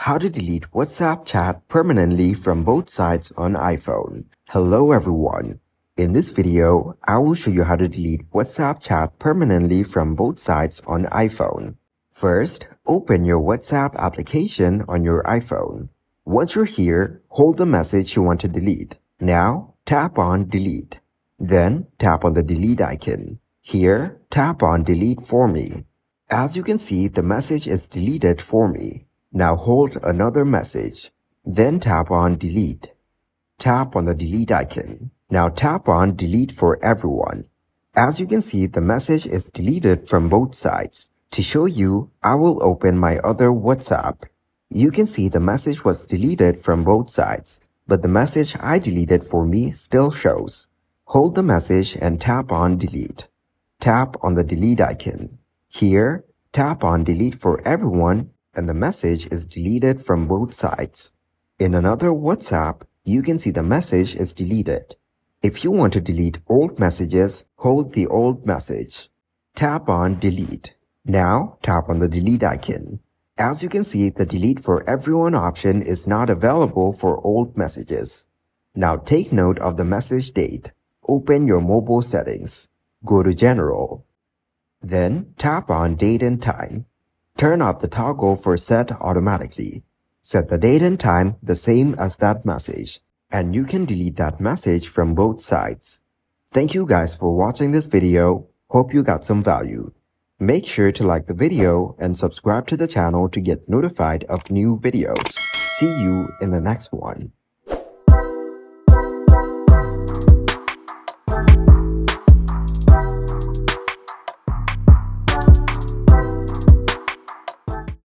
How to delete WhatsApp chat permanently from both sides on iPhone. Hello everyone. In this video, I will show you how to delete WhatsApp chat permanently from both sides on iPhone. First, open your WhatsApp application on your iPhone. Once you're here, hold the message you want to delete. Now, tap on Delete. Then, tap on the delete icon. Here, tap on Delete for me. As you can see, the message is deleted for me. Now hold another message. Then tap on Delete. Tap on the delete icon. Now tap on Delete for everyone. As you can see, the message is deleted from both sides. To show you, I will open my other WhatsApp. You can see the message was deleted from both sides, but the message I deleted for me still shows. Hold the message and tap on Delete. Tap on the delete icon. Here, tap on Delete for everyone and the message is deleted from both sides. In another WhatsApp, you can see the message is deleted. If you want to delete old messages, hold the old message. Tap on Delete. Now, tap on the delete icon. As you can see, the Delete for Everyone option is not available for old messages. Now take note of the message date. Open your mobile settings. Go to General. Then tap on Date and Time. Turn off the toggle for Set Automatically. Set the date and time the same as that message, and you can delete that message from both sides. Thank you guys for watching this video. Hope you got some value. Make sure to like the video and subscribe to the channel to get notified of new videos. See you in the next one.